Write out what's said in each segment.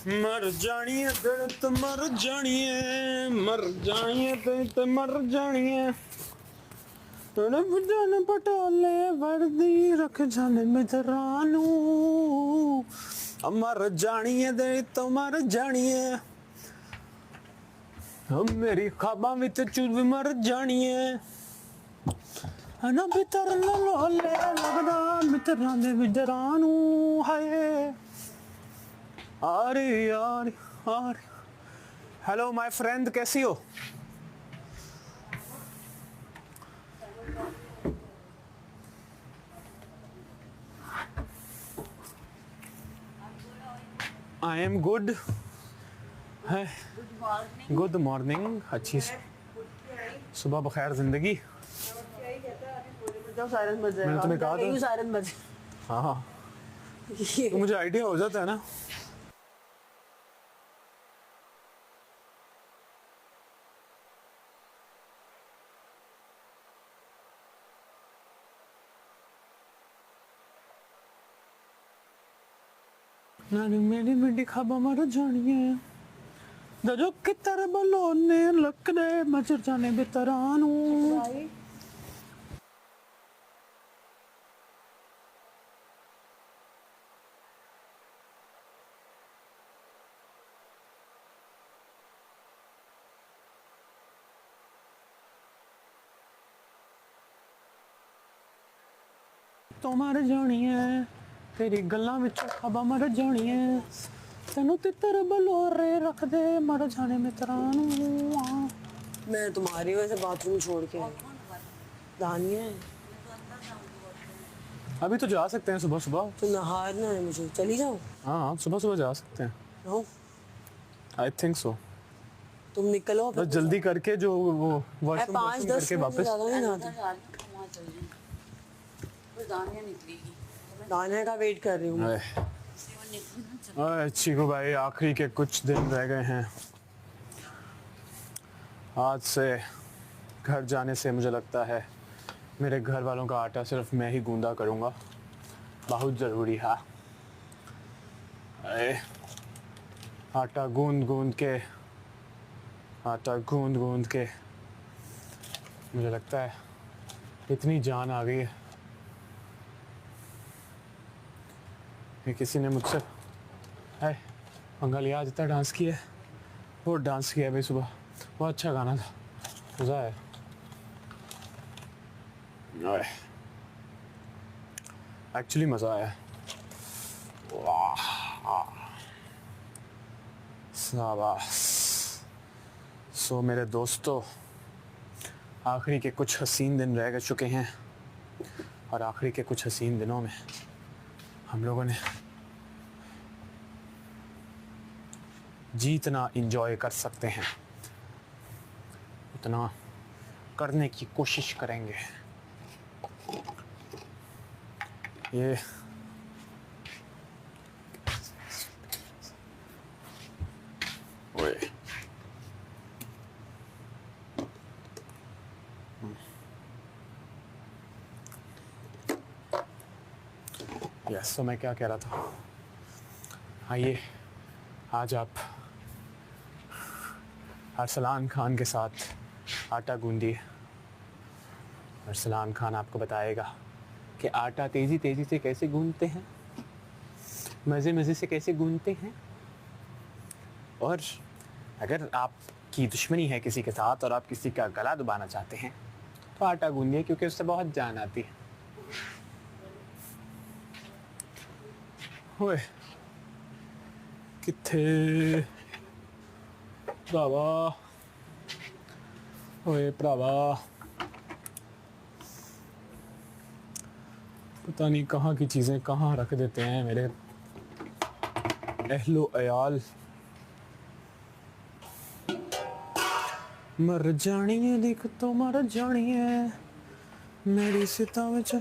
मर जानी है दर्द मर जानी है, मर जानी है दर्द मर जानी है। रब जान पटोले वर्दी रख जाने मित्रानू, मर जानी है दर्द मर जानी है। मेरी ख्वाबां विच चुभ मर जानी है। ना बितर लोले लगदा मित्रां दे विजरानू हाय। अरे यार यार, हेलो माय फ्रेंड, कैसी हो? आई एम गुड है। गुड मॉर्निंग, अच्छी सुबह बखैर जिंदगी। मैंने तुम्हें कहा था। हाँ हाँ, तो मुझे आइडिया हो जाता है ना। मेरी मिट्टी खाबा मर जानी है। दजो कितर बलोने लक दे मचर जाने बितरानू। तो मर जानी है, तेरी गल्लां विच खाबा मर जानी है। तेनू तितर बलोरे रख दे मर जाने मितरानू। मैं तुम्हारी वजह से बाथरूम छोड़ के आई। दानिया है अभी तो जा सकते हैं सुबह सुबह। तो नहाना है मुझे, चली जाओ। हाँ, सुबह सुबह जा सकते हैं। No, I think so. तुम निकलो बस जल्दी करके जो वो वॉशरूम 5-10 करके मिनट से वापस। ज्यादा नहीं नहाती। दानिया का वेट कर रही हूँ। चीकू भाई, आखिरी के कुछ दिन रह गए हैं। आज से घर जाने से मुझे लगता है मेरे घर वालों का आटा सिर्फ मैं ही गूंदा करूँगा। बहुत ज़रूरी है। आटा गूंद गूंद के, आटा गूंद गूंद के मुझे लगता है इतनी जान आ गई है कि किसी ने मुझसे पंगा लिया। आज इतना डांस किया है, बहुत डांस किया है भाई सुबह। बहुत अच्छा गाना था, मज़ा आया। एक्चुअली मज़ा आया। वाह, शाबाश। सो मेरे दोस्तों, आखिरी के कुछ हसीन दिन रह चुके हैं और आखिरी के कुछ हसीन दिनों में हम लोगों ने जितना इंजॉय कर सकते हैं उतना करने की कोशिश करेंगे। ये यस, तो मैं क्या कह रहा था। आइए आज आप अरसलान खान के साथ आटा गूंदिए। अरसलान खान आपको बताएगा कि आटा तेज़ी तेज़ी से कैसे गूंदते हैं, मज़े मज़े से कैसे गूंदते हैं। और अगर आपकी दुश्मनी है किसी के साथ और आप किसी का गला दबाना चाहते हैं तो आटा गूंदिए, क्योंकि उससे बहुत जान आती है। ओए किथे भरावा, ओए भरावा, पता नहीं कहाँ की चीज़ें कहाँ रख देते हैं मेरे अहलो अयाल। मर जानी है देख तो मर जानी है मेरी सिता विच।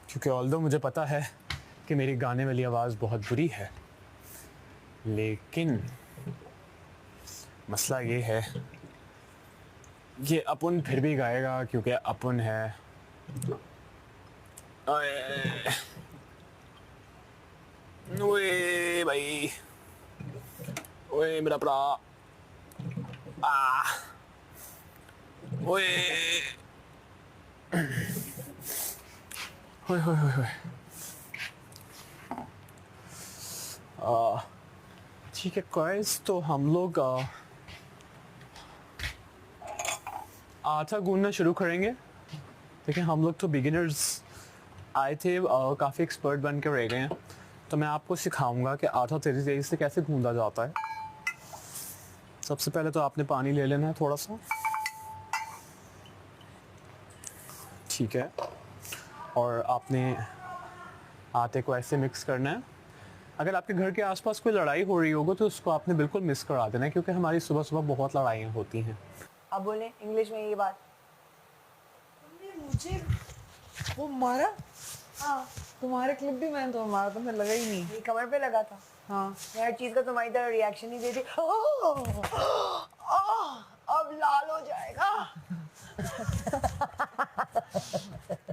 क्योंकि ऑल्दो मुझे पता है कि मेरी गाने वाली आवाज़ बहुत बुरी है, लेकिन मसला ये है कि अपुन फिर भी गाएगा क्योंकि अपुन है। ओए भाई, ओए मेरा भरा, ओए होए होए होए होए। ठीक है गाइस, तो हम लोग आटा गूंदना शुरू करेंगे। देखिए हम लोग तो बिगिनर्स आए थे, काफ़ी एक्सपर्ट बन के रह गए हैं, तो मैं आपको सिखाऊंगा कि आटा तेज़ी तेज़ी से कैसे गूंदा जाता है। सबसे पहले तो आपने पानी ले लेना है थोड़ा सा, ठीक है, और आपने आटे को ऐसे मिक्स करना है। अगर आपके घर के आसपास कोई लड़ाई हो रही होगी तो उसको आपने बिल्कुल मिस करा देना है, क्योंकि हमारी सुबह सुबह बहुत लड़ाइयाँ होती हैं। अब बोले इंग्लिश में ये बात। तुमने मुझे वो मारा? हाँ, तुम्हारे क्लिप भी मैंने तो मारा, तुम्हें लगा ही नहीं। ये कमर पे लगा था। हाँ, मैं हर चीज का तुम्हारी तरह रिएक्शन ही देती। अब लाल हो जाएगा।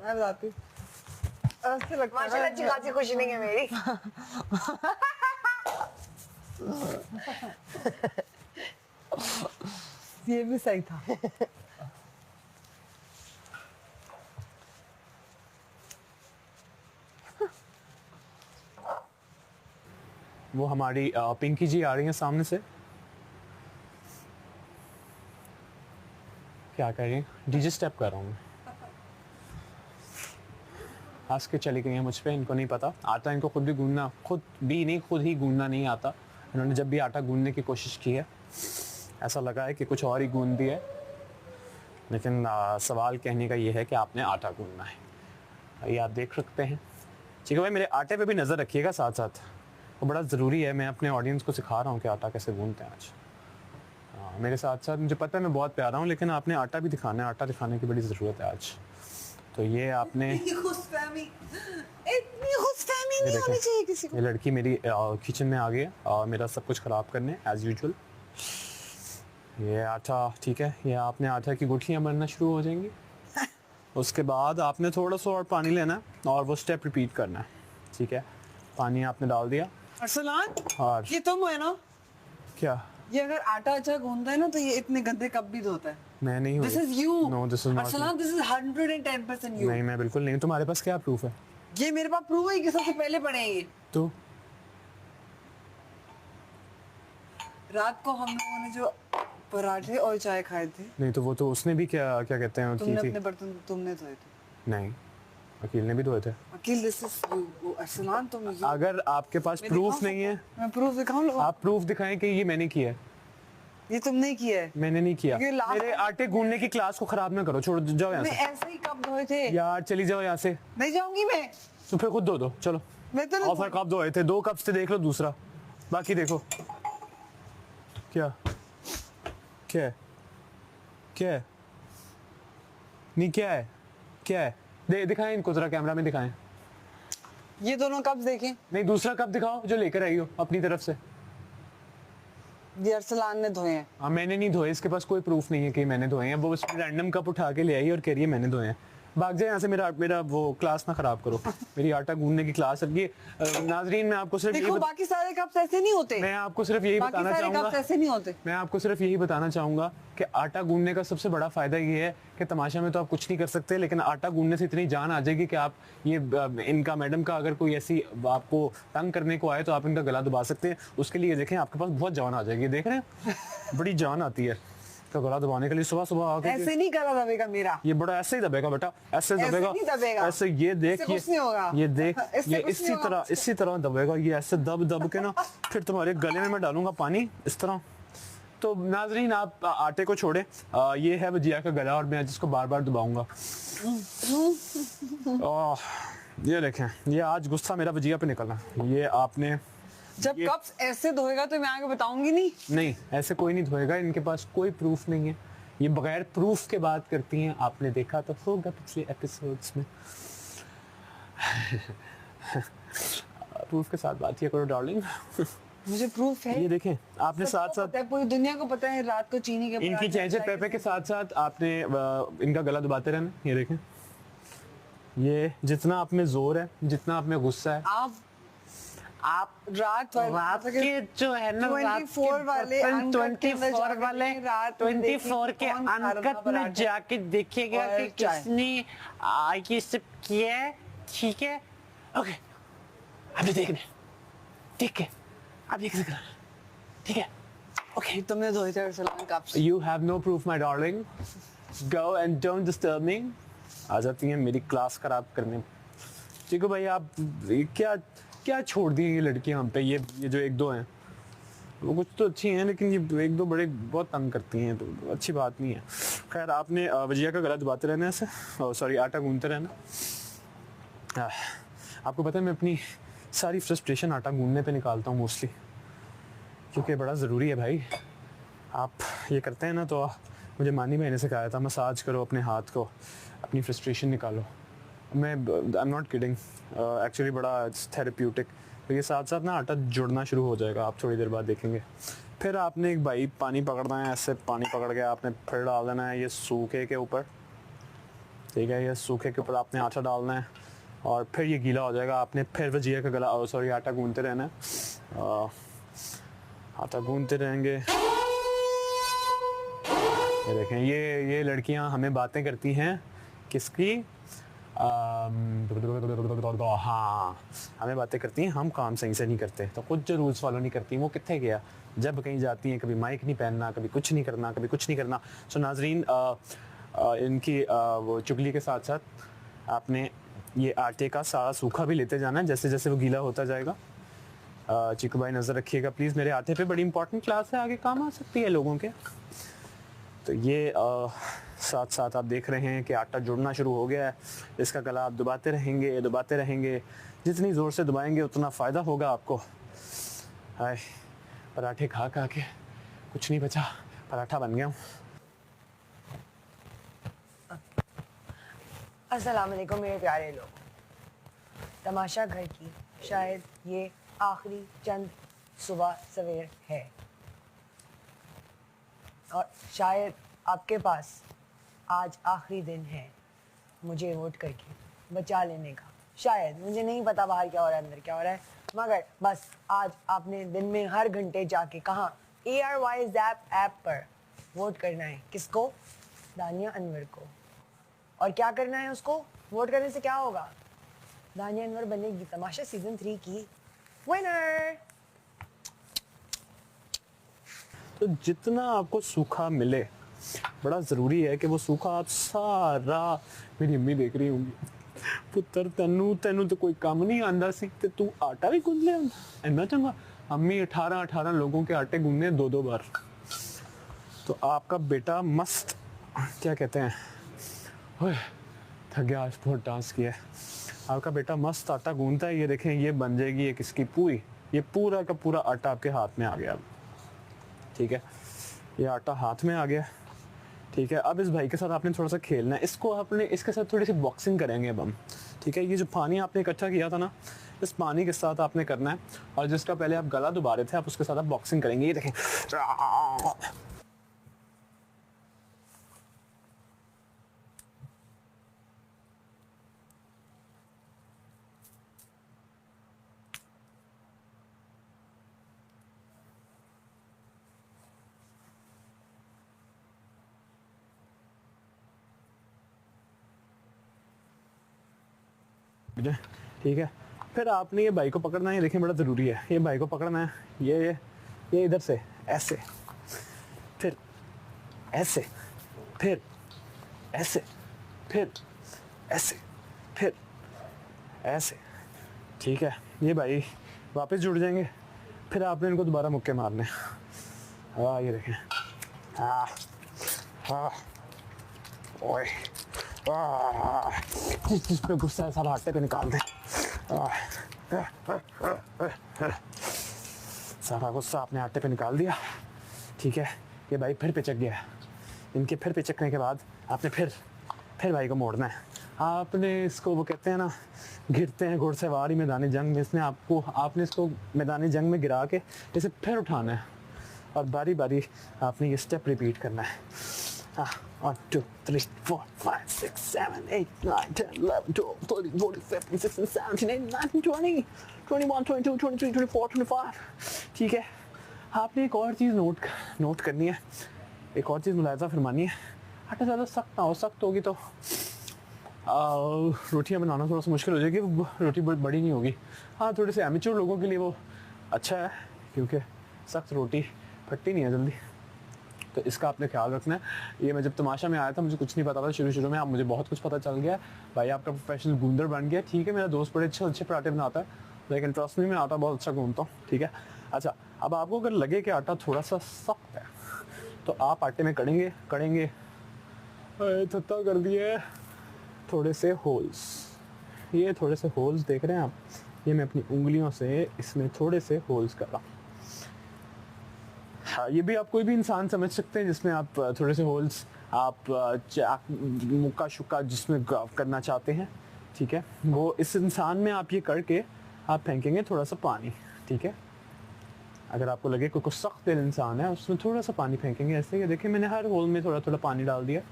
मैं बताती हूँ। ऐसे लगता है माशाल्लाह अच्छी खासी खुशी नहीं है मेरी। ये भी सही था। वो हमारी पिंकी जी आ रही हैं सामने से। क्या कर रही हैं? डीजे स्टेप कर रहा हूँ। हंस के चली गई हैं मुझ पे, इनको नहीं पता आटा, इनको खुद ही गूंदना नहीं आता। इन्होंने जब भी आटा गूंदने की कोशिश की है ऐसा लगा है कि कुछ और ही गूंद दिया है, लेकिन सवाल कहने का ये है कि आपने आटा गूंदना है। ये आप देख सकते हैं। ठीक है भाई, मेरे आटे पे भी नज़र रखिएगा साथ साथ, वो बड़ा ज़रूरी है। मैं अपने ऑडियंस को सिखा रहा हूँ कि आटा कैसे गूंदते हैं आज। मेरे साथ साथ मुझे पता है मैं बहुत प्यारा हूँ, लेकिन आपने आटा भी दिखाना है, आटा दिखाने की बड़ी ज़रूरत है आज। तो ये आपने इतनी खुशफहमी नहीं होनी चाहिए किसी को। ये लड़की मेरी किचन में आ गई है मेरा सब कुछ ख़राब करने एज़ यूजुअल। ये आटा, ठीक है, ये आपने आटा की गुठलियाँ बनना शुरू हो जाएंगी। उसके बाद आपने थोड़ा सा और पानी लेना है और वो स्टेप रिपीट करना है। ठीक है, पानी आपने डाल दिया। अरसलान, और ये तुम है ना? क्या ये अगर आटा अच्छा गूंदता है ना तो ये इतने गंदे कप भी धोता है। मैं नहीं हूँ? This is you. No, this is not Arsalan, this is 110% you. नहीं, मैं बिल्कुल नहीं हूँ। तुम्हारे पास क्या प्रूफ है? ये मेरे पास प्रूफ है कि सबसे पहले पढ़े हैं ये। तो रात को हम लोगों ने जो पराठे और चाय खाए थे, नहीं, तो वो तो उसने भी क्या क्या कहते हैं तुमने की थी। अपने बर्तन तुमने धोए थे। नहीं, वकील ने भी धोए थे। Aqeel, this is you. Arsalan, तुम you. अगर आपके पास मैं प्रूफ दिखा नहीं है, सकता हूँ? मैं प्रूफ दिखाऊं लोगों को? आप प्रूफ दिखाएं कि ये मैंने किया है। ये तुमने किया है। मैंने नहीं किया। क्योंकि last मेरे आटे गूंदने की क्लास को खराब ना करो, छोड़ जाओ यहाँ मैं से। ऐसे ही कप धोए थे। यार चली जाओ यहाँ से। नहीं जाऊंगी मैं। तो फिर खुद धो दो, चलो। मैं तो और फिर कप धोए थे, 2 कप से देख लो दूसरा, बाकी देखो। क्या क्या है? क्या है? नहीं, क्या है? क्या है? दिखाएं इनको जरा, कैमरा में दिखाएं। ये दोनों कप देखें। नहीं, दूसरा कप दिखाओ जो लेकर आई हो अपनी तरफ से। ये अरसलान ने धोए हैं। हाँ, मैंने नहीं धोए, इसके पास कोई प्रूफ नहीं है कि मैंने धोए हैं। वो बस रैंडम कप उठा के ले आई और कह रही है मैंने धोए हैं। भाग जाए यहाँ से, मेरा वो क्लास ना खराब करो। मेरी आटा गूंदने की क्लास। अब ये नाजरीन, मैं आपको सिर्फ देखो, बाकी सारे कप्स ऐसे नहीं होते। मैं आपको सिर्फ यही बाकी बताना सारे चाहूंगा, कप्स ऐसे नहीं होते। मैं आपको सिर्फ यही बताना चाहूंगा कि आटा गूंदने का सबसे बड़ा फायदा ये है कि तमाशा में तो आप कुछ नहीं कर सकते, लेकिन आटा गूंदने से इतनी जान आ जाएगी कि आप ये इनका मैडम का अगर कोई ऐसी आपको तंग करने को आए तो आप इनका गला दबा सकते हैं। उसके लिए देखें, आपके पास बहुत जान आ जाएगी। देख रहे हैं, बड़ी जान आती है का गला दबाने के लिए। सुबह सुबह आके ऐसे नहीं गला दबेगा मेरा। ये बड़ा ऐसे ही दबेगा बेटा, ऐसे दबेगा, नहीं दबेगा। ऐसे। ये देख, इससे कुछ नहीं होगा। ये देख, इससे ये कुछ इसी नहीं होगा। इसी तरह दबेगा। ये ऐसे दब दब के ना फिर तुम्हारे गले में मैं डालूंगा पानी इस तरह। तो नाजरीन, आप आटे को छोड़े, ये है वजिया का गला और मैं जिसको बार बार दबाऊंगा। ये देखें, ये आज गुस्सा मेरा वजिया पे निकला। ये आपने जब कप्स ऐसे धोएगा तो मैं आगे बताऊंगी नहीं। नहीं, ऐसे कोई नहीं धोएगा, इनके पास कोई प्रूफ नहीं है। ये बगैर प्रूफ के बात करती हैं, आपने देखा तो होगा पिछले एपिसोड्स में। प्रूफ के साथ बात किया करो डार्लिंग। मुझे प्रूफ है। ये देखें, आपने साथ सबको साथ पता है, पूरी दुनिया को पता है रात को चीनी के इनकी पराठे चहचह चाय पेपे के के साथ साथ आपने इनका गला दबाते रहना। ये देखें, ये जितना आप में जोर है, जितना आप में गुस्सा है, आप रात रात के जो है ना, रात 24 वाले के अनकट के अंदर 24 वाले रात में देखिए 24 के कौन खा रहा था अनकट में पराठे जाके देखिएगा और कि चाय। किसने ये सब किया है। ठीक है, ओके, अभी देखने, ठीक है, आप देख सकते हैं, ठीक है, ओके। तुमने धोए थे अरसलान कब से? You have no proof, my darling. Go and don't disturb me. आ जाती हैं मेरी क्लास खराब करने। ठीक है भाई, आप क्या क्या छोड़ दी ये लड़कियां हम पे। ये जो एक दो हैं वो कुछ तो अच्छी हैं, लेकिन ये एक दो बड़े बहुत तंग करती हैं, तो अच्छी बात नहीं है। खैर, आपने भजिया का गला दबाते रहना है ऐसे, सॉरी आटा गूंदते रहना। आपको पता है मैं अपनी सारी फ्रस्ट्रेशन आटा गूंदने पे निकालता हूँ मोस्टली, क्योंकि बड़ा ज़रूरी है भाई। आप ये करते हैं ना, तो मुझे मानी भाई ने सिखाया था, मसाज करो अपने हाथ को, अपनी फ्रस्ट्रेशन निकालो। मैं I am not kidding, actually बड़ा थेरेप्यूटिक। तो ये साथ साथ ना आटा जुड़ना शुरू हो जाएगा, आप थोड़ी देर बाद देखेंगे। फिर आपने एक भाई पानी पकड़ना है, ऐसे पानी पकड़ के आपने फिर डाल देना है ये सूखे के ऊपर। ठीक है, ये सूखे के ऊपर आपने आटा डालना है और फिर ये गीला हो जाएगा। आपने फिर भजिया का गला सॉरी आटा गूंदते रहना है, आटा गूंदते रहेंगे। ये देखें, ये लड़कियां हमें बातें करती हैं किसकी, हाँ, हमें बातें करती हैं, हम काम सही से नहीं करते, तो कुछ जो रूल्स फॉलो नहीं करती वो कितने गया। जब कहीं जाती हैं कभी माइक नहीं पहनना, कभी कुछ नहीं करना, कभी कुछ नहीं करना। सो नाजरीन, इनकी वो चुगली के साथ साथ आपने ये आटे का सारा सूखा भी लेते जाना है, जैसे जैसे वो गीला होता जाएगा। चीकू भाई नज़र रखिएगा प्लीज़, मेरे आटे पे बड़ी इंपॉर्टेंट क्लास है, आगे काम आ सकती है लोगों के। तो ये साथ साथ आप देख रहे हैं कि आटा जुड़ना शुरू हो गया है। इसका गला आप दबाते रहेंगे। जितनी ज़ोर से दबाएंगे उतना फ़ायदा होगा आपको। हाय, पराठे खा के कुछ नहीं बचा, पराठा बन गया हूँ। अस्सलाम वालेकुम मेरे प्यारे लोग। तमाशा घर की शायद ये आखिरी चंद सुबह सवेर है और शायद आपके पास आज आखिरी दिन है मुझे वोट करके बचा लेने का। शायद, मुझे नहीं पता बाहर क्या हो रहा है अंदर क्या हो रहा है, मगर बस आज आपने दिन में हर घंटे जाके कहाँ ARY ज़ैप ऐप पर वोट करना है। किसको? दानिया अनवर को। और क्या करना है उसको? वोट करने से क्या होगा? दानिया अनवर बनेगी तमाशा सीजन 3 की विनर। तो जितना आपको सूखा मिले, बड़ा ज़रूरी है कि वो सूखा आप सारा, मेरी अम्मी देख रही होंगी, पुत्र तेनू तो कोई काम नहीं आंदा सी ते तू आटा भी गूंद ले इन्ना चंगा। अम्मी 18 लोगों के आटे गूंदने 2 बार। तो आपका बेटा मस्त, क्या कहते हैं, ओए थक गया, आज बहुत डांस किया है। आपका बेटा मस्त आटा गूंदता है। ये देखें, ये बन जाएगी एक इसकी पूरी, ये पूरा का पूरा आटा आपके हाथ में आ गया। ठीक है, ये आटा हाथ में आ गया। ठीक है, अब इस भाई के साथ आपने थोड़ा सा खेलना है। इसको आपने इसके साथ थोड़ी सी बॉक्सिंग करेंगे अब हम। ठीक है, ये जो पानी आपने इकट्ठा किया था ना, इस पानी के साथ आपने करना है, और जिसका पहले आप गला दुबा रहे थे, आप उसके साथ आप बॉक्सिंग करेंगे। ये देखें, ठीक है। फिर आपने ये भाई को पकड़ना है, ये देखें बड़ा ज़रूरी है, ये भाई को पकड़ना है। ये इधर से ऐसे, फिर ऐसे, फिर ऐसे, फिर ऐसे, फिर ऐसे। ठीक है, ये भाई वापस जुड़ जाएंगे। फिर आपने इनको दोबारा मुक्के मारने। हाँ, ये देखें, हाँ हाँ, ओए, जिस पे गुस्सा है सारा आटे पे निकाल दे। सारा गुस्सा आपने आटे पे निकाल दिया। ठीक है, ये भाई फिर पिचक गया। इनके फिर पिचकने के बाद आपने फिर भाई को मोड़ना है। आपने इसको, वो कहते हैं ना, गिरते हैं घुड़सवारी मैदानी जंग में, आपने इसको मैदानी जंग में गिरा के इसे फिर उठाना है और बारी बारी आपने ये स्टेप रिपीट करना है। 1 2 3 4 5 6 7 8 9 10 11 12 13 14 15 16 17 18 19 20 21 22 23 24 25। ठीक है, आपने एक और चीज़ नोट करनी है, एक और चीज़ मुलायजा फरमानी है। आटा ज़्यादा सख्त ना हो, सख्त होगी तो रोटियां बनाना थोड़ा सा मुश्किल हो जाएगी, रोटी बड़ी नहीं होगी। हाँ, थोड़े से एमेच्योर लोगों के लिए वो अच्छा है, क्योंकि सख्त रोटी फटती नहीं है जल्दी। तो इसका आपने ख्याल रखना है। ये मैं जब तमाशा में आया था मुझे कुछ नहीं पता था शुरू में, अब मुझे बहुत कुछ पता चल गया। भाई आपका प्रोफेशनल गूंदर बन गया। ठीक है, मेरा दोस्त बड़े अच्छे पराठे बनाता है, लेकिन ट्रस्ट में आटा बहुत अच्छा गूंदता हूँ। ठीक है, अच्छा, अब आपको अगर लगे कि आटा थोड़ा सा सख्त है तो आप आटे में करेंगे थत्ता कर दिए थोड़े से होल्स। ये थोड़े से होल्स देख रहे हैं आप, ये मैं अपनी उंगलियों से इसमें थोड़े से होल्स कर रहा हूँ। हाँ, ये भी आप कोई भी इंसान समझ सकते हैं, जिसमें आप थोड़े से होल्स आप मुक्का शुक्का जिसमें करना चाहते हैं। ठीक है, वो इस इंसान में आप ये करके आप फेंकेंगे थोड़ा सा पानी। ठीक है, अगर आपको लगे कोई सख्त दिल इंसान है उसमें थोड़ा सा पानी फेंकेंगे ऐसे। कि देखिए मैंने हर होल में थोड़ा थोड़ा पानी डाल दिया।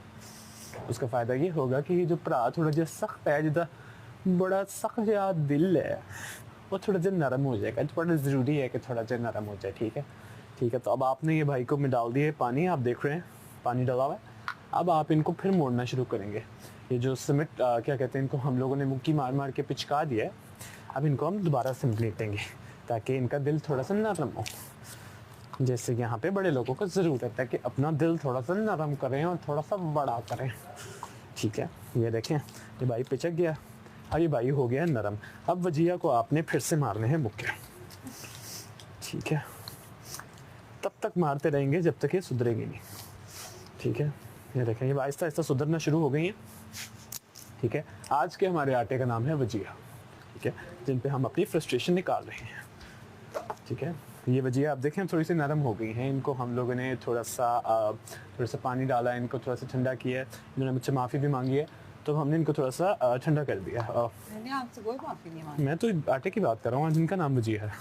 उसका फ़ायदा ये होगा कि ये जो भरा थोड़ा जो सख्त है, जिदा बड़ा सख्त या दिल है, वो थोड़ा जो नरम हो जाएगा। तो बड़ा ज़रूरी है कि थोड़ा जो नरम हो जाए। ठीक है, ठीक है, तो अब आपने ये भाई को में डाल दिए पानी, आप देख रहे हैं पानी डाला हुआ है। अब आप इनको फिर मोड़ना शुरू करेंगे। ये जो सीमेंट क्या कहते हैं, इनको हम लोगों ने मुक्की मार मार के पिचका दिया है। अब इनको हम दोबारा समेटेंगे ताकि इनका दिल थोड़ा सा नरम हो। जैसे यहाँ पे बड़े लोगों को ज़रूरत है कि अपना दिल थोड़ा सा नरम करें और थोड़ा सा बड़ा करें। ठीक है, ये देखें, ये भाई पिचक गया और ये भाई हो गया नरम। अब वजिया को आपने फिर से मारने हैं मुक्के। ठीक है, तब तक मारते रहेंगे जब तक ये सुधरेगी नहीं। ठीक है, ये देखें, ये आहिस्ता आहिस्ता सुधरना शुरू हो गई हैं। ठीक है, आज के हमारे आटे का नाम है वजिया। ठीक है, जिन पे हम अपनी फ्रस्ट्रेशन निकाल रहे हैं। ठीक है, ये वजिया आप देखें थोड़ी सी नरम हो गई हैं। इनको हम लोगों ने थोड़ा सा पानी डाला है, इनको थोड़ा सा ठंडा किया है। इन्होंने मुझसे माफ़ी भी मांगी है, तो हमने इनको थोड़ा सा ठंडा कर दिया। मैंने आपसे कोई माफ़ी नहीं मांगी। मैं तो आटे की बात कर रहा हूँ जिनका नाम वजिया है।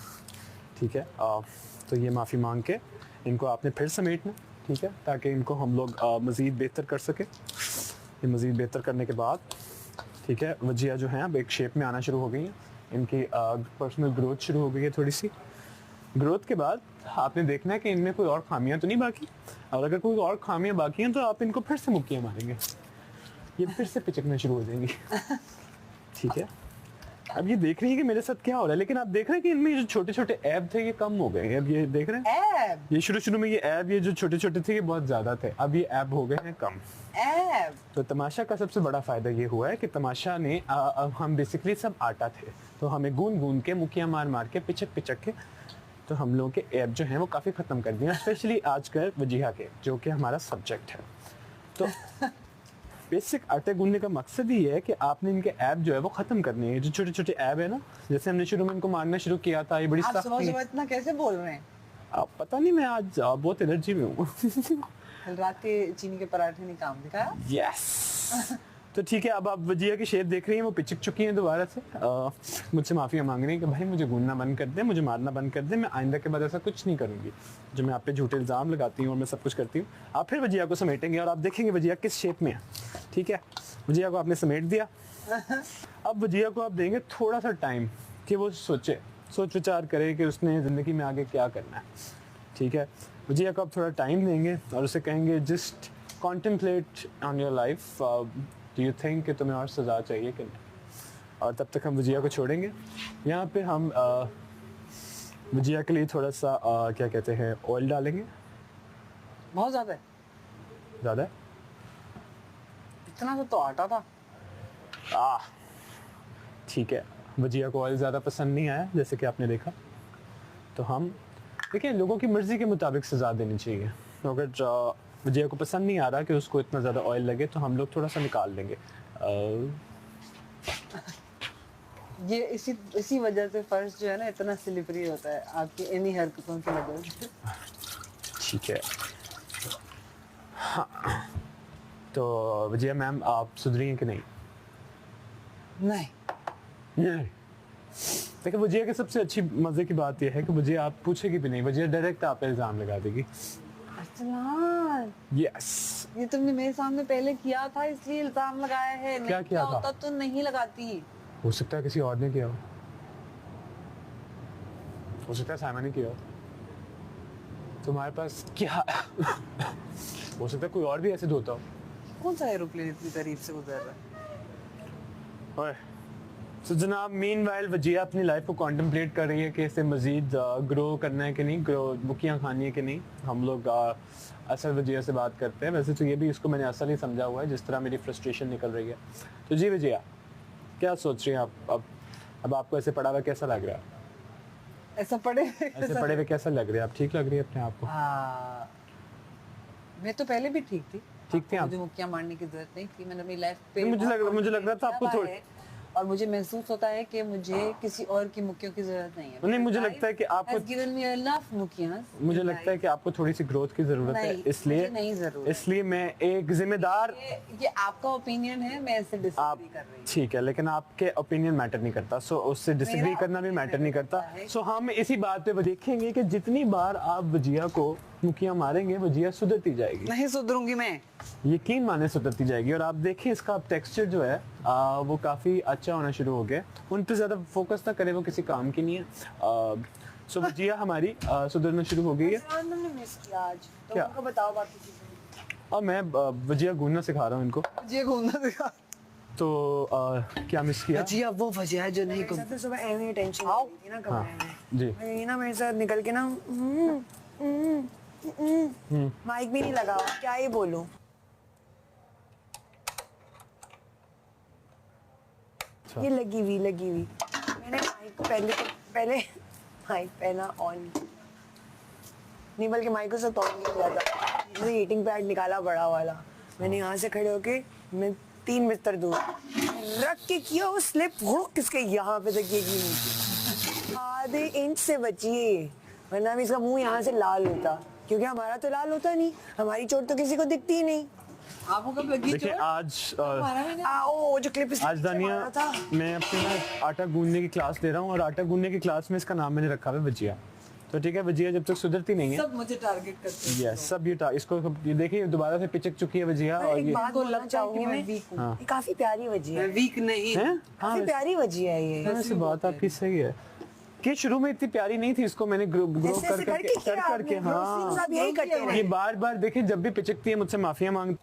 ठीक है, तो ये माफ़ी मांग के इनको आपने फिर समेटना। ठीक है, ताकि इनको हम लोग मज़ीद बेहतर कर सकें। ये मज़ीद बेहतर करने के बाद, ठीक है, वजिया जो है अब एक शेप में आना शुरू हो गई हैं। इनकी पर्सनल ग्रोथ शुरू हो गई है थोड़ी सी। ग्रोथ के बाद आपने देखना है कि इनमें कोई और खामियां तो नहीं बाकी, और अगर कोई और खामियां बाकी हैं तो आप इनको फिर से मुक्कियाँ मारेंगे, ये फिर से पिचकना शुरू हो जाएंगी। ठीक है, अब ये देख रही है कि मेरे साथ क्या हो रहा है, लेकिन आप देख रहे हैं कि इनमें जो छोटे छोटे ऐब थे ये कम हो गए। अब ये देख रहे हैं ऐब, ये शुरू में ये ऐब, ये जो छोटे छोटे थे ये बहुत ज्यादा थे, अब ये ऐब हो गए हैं कम। ऐब। तो तमाशा का सबसे बड़ा फायदा ये हुआ है कि तमाशा ने हम बेसिकली सब आटा थे, तो हमें गूंद के मुक्कियाँ मार मार के पिचक के तो हम लोगों के ऐब जो हैं वो काफ़ी ख़त्म कर दिए, स्पेशली आजकल वजीहा के, जो कि हमारा सब्जेक्ट है। तो बेसिक आटे गूंदने का मकसद ही है कि आपने इनके ऐब जो है वो ख़त्म करने हैं। जो छोटे छोटे ऐब है ना, जैसे हमने शुरू में इनको मारना शुरू किया था, ये बड़ी आप सख्त सुबह इतना कैसे बोल रहे हैं? अब पता नहीं, मैं आज बहुत एनर्जी में हूँ। कल रात के चीनी के पराठे ने काम दिखाया। यस। तो ठीक है, अब आप वजिया की शेप देख रही हैं, वो पिचक चुकी हैं दोबारा से। मुझसे माफ़ी मांग रही हैं कि भाई मुझे गूंदना बंद कर दे, मुझे मारना बंद कर दे, मैं आइंदा के बाद ऐसा कुछ नहीं करूँगी। जो मैं आप पे झूठे इल्ज़ाम लगाती हूँ और मैं सब कुछ करती हूँ, आप फिर वजिया को समेटेंगे और आप देखेंगे वजिया किस शेप में है। ठीक है, वजिया को आपने समेट दिया। अब वजिया को आप देंगे थोड़ा सा टाइम कि वो सोच विचार करे कि उसने ज़िंदगी में आगे क्या करना है। ठीक है, वजिया को आप थोड़ा टाइम देंगे और उसे कहेंगे just contemplate on your life, do you think कि तुम्हें और सज़ा चाहिए कि नहीं। और तब तक हम वजिया को छोड़ेंगे। यहाँ पे हम वजिया के लिए थोड़ा सा क्या कहते हैं, ऑयल डालेंगे। बहुत ज्यादा है। ज़्यादा है? इतना तो आटा था। ठीक है, वजिया को ऑयल ज़्यादा पसंद नहीं आया जैसे कि आपने देखा, तो हम देखिए लोगों की मर्ज़ी के मुताबिक सज़ा देनी चाहिए। तो अगर वजिया को पसंद नहीं आ रहा कि उसको इतना ज़्यादा ऑयल लगे तो हम लोग थोड़ा सा निकाल लेंगे। ये इसी वजह से फर्श जो है ना इतना स्लिपरी होता है, आपकी इन्हीं हरकतों की वजह से। ठीक है, हाँ तो वजिया मैम आप सुधरी हैं कि नहीं? नहीं। देखिए वजिया की सबसे अच्छी मजे की बात यह है कि वजिया आप पूछेगी भी नहीं, वजिया डायरेक्ट आप पे इल्जाम लगा देगी। अरसलान, यस। ये तुमने मेरे सामने पहले किया था इसलिए इल्जाम लगाया है। क्या नहीं किया था? होता तो नहीं लगाती। हो सकता है किसी और ने किया हो सकता है साइमन ने किया हो। तुम्हारे पास क्या हो सकता है कोई और भी ऐसे धोता हो। कौन सा एरोप्लेन इतनी तारीफ से गुजर रहा है? ओए तो जनाब मीनवाइल वजिया अपनी लाइफ को कॉन्टेम्पलेट कर रही है कि इसे मजीद ग्रो करना है कि नहीं, ग्रो बुकियाँ खानी है कि नहीं। हम लोग असल वजिया से बात करते हैं। वैसे तो ये भी इसको मैंने असल ही समझा हुआ है जिस तरह मेरी फ्रस्ट्रेशन निकल रही है। तो जी वजिया क्या सोच रही हैं आप? अब आपको ऐसे पढ़ा हुआ कैसा लग रहा है? ऐसा पड़े ऐसे पढ़े हुए कैसा लग रहा है? आप ठीक लग रही है अपने आप को? मैं तो पहले भी ठीक थी। ठीक थी आप? मुझे मुक्कियां मारने की जरूरत नहीं थी। मैंने अपनी लाइफ पे मुझे लग रहा था आपको थोड़ी, और मुझे महसूस होता है कि मुझे किसी और की मुक्कियों की जरूरत नहीं है। नहीं मुझे लगता है कि आपको has given me enough मुक्कियां। मुझे लगता है कि आपको थोड़ी सी ग्रोथ की जरूरत है, नहीं, इसलिए मुझे नहीं जरूरत। इसलिए मैं एक जिम्मेदार ये आपका ओपिनियन है, मैं इससे आप डिसएग्री कर रही हूँ। ठीक है, लेकिन आपके ओपिनियन मैटर नहीं करता, सो उससे डिसएग्री मेरा करना भी opinion मैटर नहीं matter करता। करता है। सो हम इसी बात पे देखेंगे कि जितनी बार आप वजिया को मुखिया मारेंगे वजिया सुधरती जाएगी। नहीं सुधरूंगी मैं। यकीन माने सुधरती जाएगी। और आप देखिए इसका टेक्सचर जो है वो काफी अच्छा होना शुरू हो गया। उन पे ज्यादा फोकस ना करें, वो किसी काम की नहीं है। सो वजिया हमारी सुधरना शुरू हो गई है। तुमने मिस किया आज, तो क्या? उनको बताओ बाकी चीजें। और मैं वजिया घूमना सिखा रहा हूँ इनको। ये घूमना दिखा। तो क्या मिस किया? जी अब वो वजह है जो नहीं घूम। तो सुबह एवं टेंशन थी ना हाँ कमरे में। जी ये ना मेरे साथ निकल के ना माइक भी नहीं लगा हुआ, क्या ही बोलूं। अच्छा। ये लगी हुई मैंने माइक को पहले माइक पहना ऑन नहीं, बल्कि माइक को सब ऑन नहीं किया था। मुझे हीटिंग पैड निकाला बड़ा वाला, मैंने यहाँ से खड़े होके मैं 3 बिस्तर दूर रख के किया, वो स्लिप हुक किसके यहाँ पे तक गिरी नीचे, आधे इंच से बची है, वरना भी इसका मुंह यहाँ से लाल होता, क्योंकि हमारा तो लाल होता नहीं, हमारी चोट तो किसी को दिखती ही नहीं। आपको कब लगी देखिए चोट? आज हमारा भी नहीं। आओ जो क्लिप आज दानिया था। मैं अपने ना आटा गूंदने की क्लास ले रहा हूँ, और आटा गूंदने की क्लास में इसका नाम मैंने रखा है वजिया। तो ठीक है, वजिया जब तक सुधरती नहीं है, सब मुझे टारगेट करते हैं। यस सब इसको ये देखिए दोबारा से पिचक चुकी है वजिया। और एक ये बात को बोलना लगता है कि चाहूंगी मैं मैं, weak हूँ। हाँ ये काफी प्यारी वजी मैं है, वीक नहीं। हैं? काफी प्यारी वजी है ये। वैसे बात आपकी सही है कि शुरू में इतनी प्यारी नहीं थी, इसको मैंने ग्रो ऐसे कर ऐसे करके किया कर करके आपने, हाँ सब यही करते ये रहे। बार बार देखिए जब भी पिचकती है मुझसे माफिया मांग।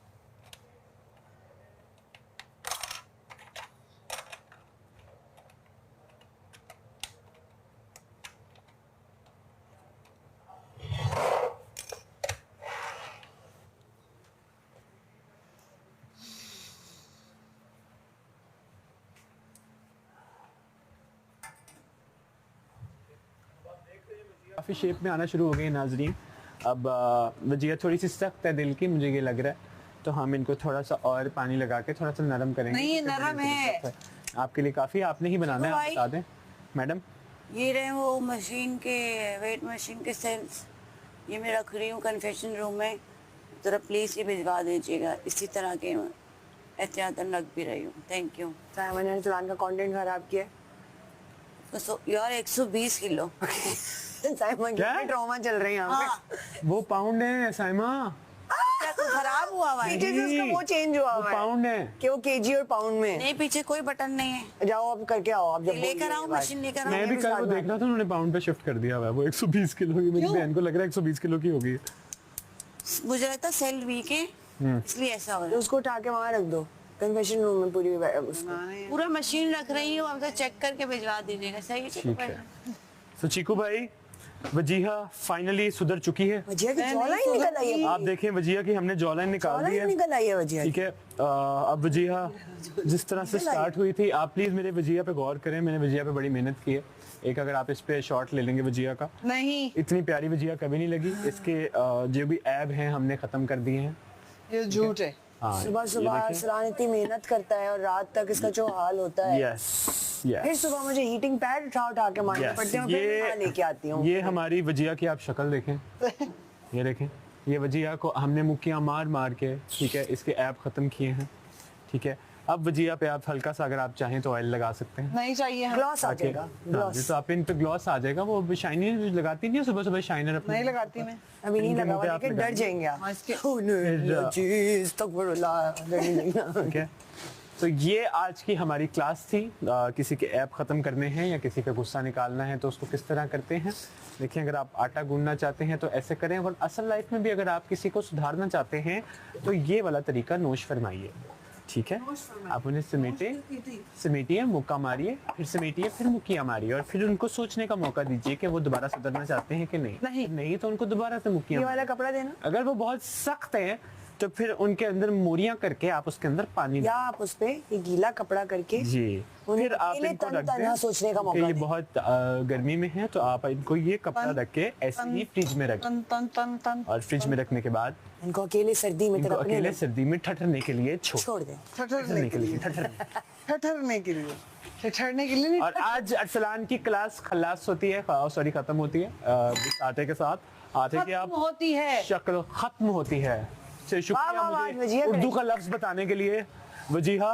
काफ़ी शेप में आना शुरू हो गई नाजरीन। अब वजिया थोड़ी सी सख्त है दिल की, मुझे ये लग रहा है, तो हम इनको थोड़ा सा और पानी लगा के थोड़ा सा नरम करेंगे। नहीं, ये नरम है। आपके लिए काफ़ी, आप नहीं बनाना है, आप बता दें मैडम। ये रहे वो मशीन के वेट मशीन के सेल्स, ये मैं रख रही हूँ कन्फेक्शन रूम में, ज़रा प्लीज़ ये भिजवा दीजिएगा। इसी तरह के एहतियातन रख भी रही हूँ। Thank you. साइमन ने अरसलान का कंटेंट खराब किया। यार 120 किलो। साइमन क्या? के ट्रॉमा चल रहे हैं यहाँ हाँ, पे। वो पाउंड है साइमा, क्या कुछ खराब हुआ हुआ है? पीछे से उसका वो चेंज हुआ वो हुआ है पाउंड है। कि वो केजी और पाउंड में। नहीं, पीछे कोई बटन नहीं है। जाओ अब करके आओ, आप जब लेकर आओ, मशीन लेकर आओ। मैं भी कल वो देख रहा था, उन्होंने पाउंड पे शिफ्ट कर दिया हुआ है, वो 120 किलो की। मेरी बहन को लग रहा है 120 किलो की होगी। मुझे लगता है सेल वीक है, इसलिए ऐसा हो रहा है। उसको उठा के वहाँ रख दो कन्फेक्शन रूम में पूरी पूरा मशीन रख रही हूँ, अब तो चेक करके भिजवा दीजिएगा। सही है, ठीक है। तो चीकू भाई, वजीहा फाइनली सुधर चुकी है। वजिया की मैं जॉलाइन नहीं निकल आई है। आप देखें वजिया की हमने जॉलाइन निकाल दी जॉलाइन है। निकल आई है वजिया की। ठीक है, अब वजिहा जिस तरह से स्टार्ट हुई थी, आप प्लीज मेरे वजिया पे गौर करें। मैंने वजिया पे बड़ी मेहनत की है। एक अगर आप इस पे शॉट ले लेंगे वजिया का, नहीं, इतनी प्यारी वजिया कभी नहीं लगी। इसके जो भी ऐब हैं हमने खत्म कर दिए हैं। ये झूठ है। हाँ, सुबह ये सुबह देखें। अरसलान इतनी मेहनत करता है और रात तक इसका जो हाल होता है। यस फिर यस सुबह मुझे हीटिंग पैड उठा के मारने यस, पड़ते हैं, और फिर मैं यहाँ लेके आती हूँ। ये हमारी वजिया की आप शक्ल देखें, ये देखें, ये वजिया को हमने मुक्कियाँ मार मार के, ठीक है, इसके ऐप ख़त्म किए हैं, ठीक है। अब वजिया पे आप हल्का सा अगर आप चाहें तो ऑयल लगा सकते हैं नहीं चाहिए हमें। ग्लॉस आ ताकि- जाएगा, हाँ, ग्लॉस। तो आप इन पे ग्लॉस आ जाएगा। वो शाइनिंग लगाती नहीं है सुबह सुबह शाइनर अपने? नहीं लगाती मैं। अभी नहीं इनके लगा मुंह पे हुआ, आप लेकिन डर लगाएंगे। जाएंगे आप। हाँ, इसके- Oh, no, jeez, अस्तगफिरुल्लाह, डरेंगे ना। ठीक है। तो ये आज की हमारी क्लास थी। किसी के ऐप ख़त्म करने हैं या किसी का गुस्सा निकालना है तो उसको किस तरह करते हैं। देखिए, अगर आप आटा गूंदना चाहते हैं तो ऐसे करें, और असल लाइफ में भी अगर आप किसी को सुधारना चाहते हैं तो ये वाला तरीका नोश फरमाइए, ठीक है। आप उन्हें समेटिए, मुक्का मारिए, फिर समेटिए, फिर मुक्कियाँ मारिए, और फिर उनको सोचने का मौका दीजिए कि वो दोबारा सुधरना चाहते हैं कि नहीं। नहीं तो उनको दोबारा से मुक्कियाँ ये वाला मारिए। कपड़ा देना, अगर वो बहुत सख्त हैं तो फिर उनके अंदर मोरियां करके आप उसके अंदर पानी या आप उस पे ये गीला कपड़ा करके जी, उन्हें फिर आप अकेले इनको तन रख तनहा दें सोचने का कि मौका ये दें। बहुत गर्मी में है, तो आप इनको ये कपड़ा रख के ऐसे ही फ्रिज में रख, तन तन तन तन और फ्रिज में रखने के बाद इनको अकेले सर्दी में इनको तड़पने अकेले लगे, सर्दी में ठठरने के लिए छोड़ दें। ठठरने के लिए ठठरने के लिए ठठरने के लिए नहीं। और आज अरसलान की क्लास खलास होती है, सॉरी खत्म होती है इस आटे के साथ। आटे की आप खत्म होती है। शक्ल खत्म होती है। से शुक्रिया वाह, वाह, वाह, मुझे वजिया उर्दू करें। का लफ्ज बताने के लिए। वजीहा।